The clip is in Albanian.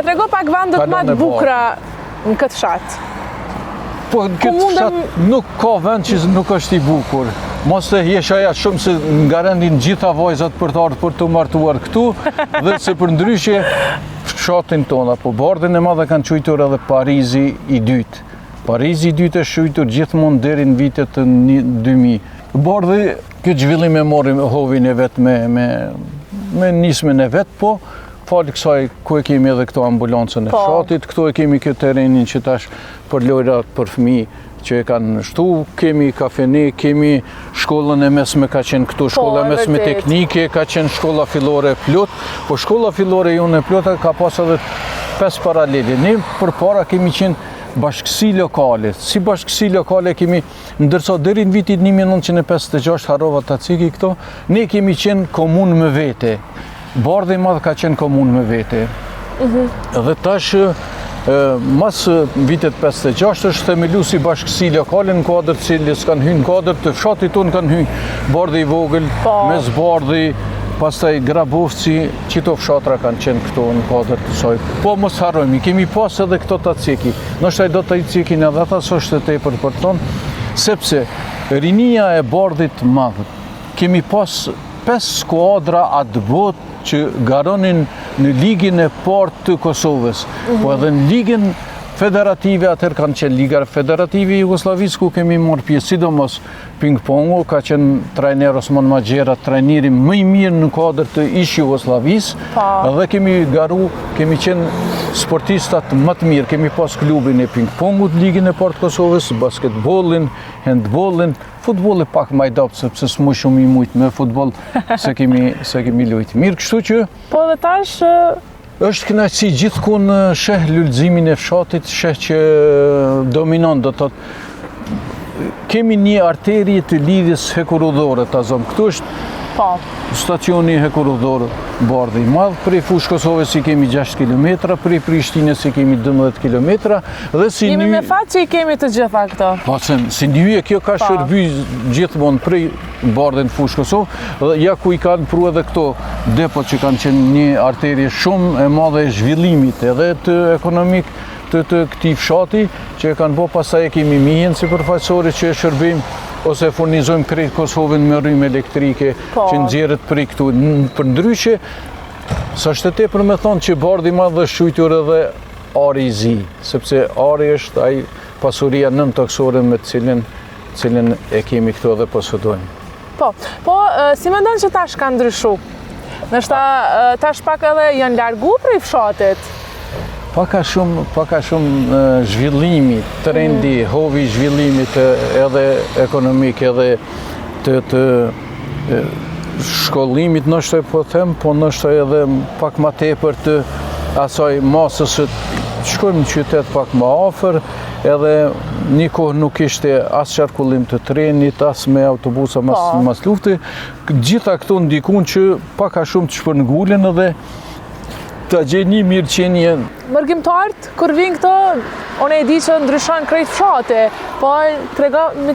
Na trego pak vendet më të bukura në këtë fshat. Po në këtë fshat nuk ka vend që nuk është i bukur. Mos të jesh aja shumë se nga rendin gjitha vajzat për të ardhur për të martuar këtu dhe se për ndryshe fshatin tonë apo bardhin e madhe kanë quajtur edhe Parizi i dytë. Parizi i dytë është quajtur gjithmonë deri në vitet të 2000. Bardhi këtë zhvillim e mori hovin e vet me nismen e vet, po falë kësaj ku e kemi edhe këto ambulancën e fshatit, këtu e kemi këtë terenin që tash për lojrat për fëmijë që e kanë shtu, kemi kafene, kemi shkollën e mesme ka qenë këtu, shkolla e mesme teknike, ka qenë shkolla fillore plot, po shkolla fillore jonë e plota ka pas edhe 5 paralele. Ne përpara kemi qenë bashkësi lokale. Si bashkësi lokale kemi, ndërsa deri në vitin 1956 harrova ta ciki këto, ne kemi qenë komunë me vete. Bardhi i Madh ka qenë komunë me vete. Dhe tash mas vitet 56 është themelu si bashkësi lokale në kuadër të cilës kanë hyrë në kuadër të fshatit tonë kanë hyrë Bardhi i vogël, Mesbardhi, pastaj Grabovci, qito fshatra kanë qenë këto në kuadër të saj. Po mos harrojmë, kemi pas edhe këto taciki. Nështë do të cikin edhe ata s'është tepër për tonë, sepse rinia e Bardhit Madh, kemi pas 5 skuadra atë botë që garonin në ligin e parë të Kosovës, po edhe në ligin federative, atëherë kanë qenë Liga Federative Jugosllavisë ku kemi marrë pjesë, sidomos ping-pongu, ka qenë trajner Osman Maxhera, trajneri më i mirë në kuadër të ish Jugosllavisë, dhe kemi qenë sportistat më të mirë, kemi pas klubin e ping-pongut, ligin e parë të Kosovës, basketbollin, handbollin, futbolli pak më i dopt sepse s'mu shumë i mujt me futboll se kemi luajtur. Mirë, kështu që po dhe tash është kënaqësi gjithkund sheh lulëzimin e fshatit, sheh që dominon, do të thotë kemi një arteri të lidhjes hekurudhore ta zëm. Këtu është stacioni hekurudhor Bardhi i Madh, prej fushë Kosovës i kemi 6 km, prej Prishtinës i kemi 12 km dhe si jemi me fat që i kemi të gjitha këto. Po si nyje kjo ka shërby gjithmonë prej Bardhin fushë Kosovë dhe ja ku i kanë pru edhe këto depot që kanë qenë një arterie shumë e madhe e zhvillimit edhe të ekonomik të këtij fshati që e kanë bo. Pastaj e kemi mijen si përfaqësore që e shërbim ose furnizojmë krejt Kosovën me rrymë elektrike që nxjerret prej këtu. Për ndryshe, s'është e tepër me thonë që Bardhi i Madh është quajtur edhe ari i zi, sepse ari është ai pasuria nëntoksore me cilën e kemi këtu edhe posëdojmë. Po, si mendon që tash ka ndryshu? Nështë tash pak edhe janë largu prej fshatit? Paka shumë zhvillimi, trendi, hovi zhvillimit edhe ekonomik, edhe të shkollimit, nështë e po them, po nështë edhe pak ma tepër të asaj masës që shkojmë në qytet pak ma afër, edhe një kohë nuk ishte as qarkullim të trenit, as me autobusa mas lufti. Gjitha këto ndikun që paka shumë të shpërngulin edhe të gjeni mirëqenje. Mërgjimtarët, kur vinë këto, unë e di që ndryshon krejt fshate, po më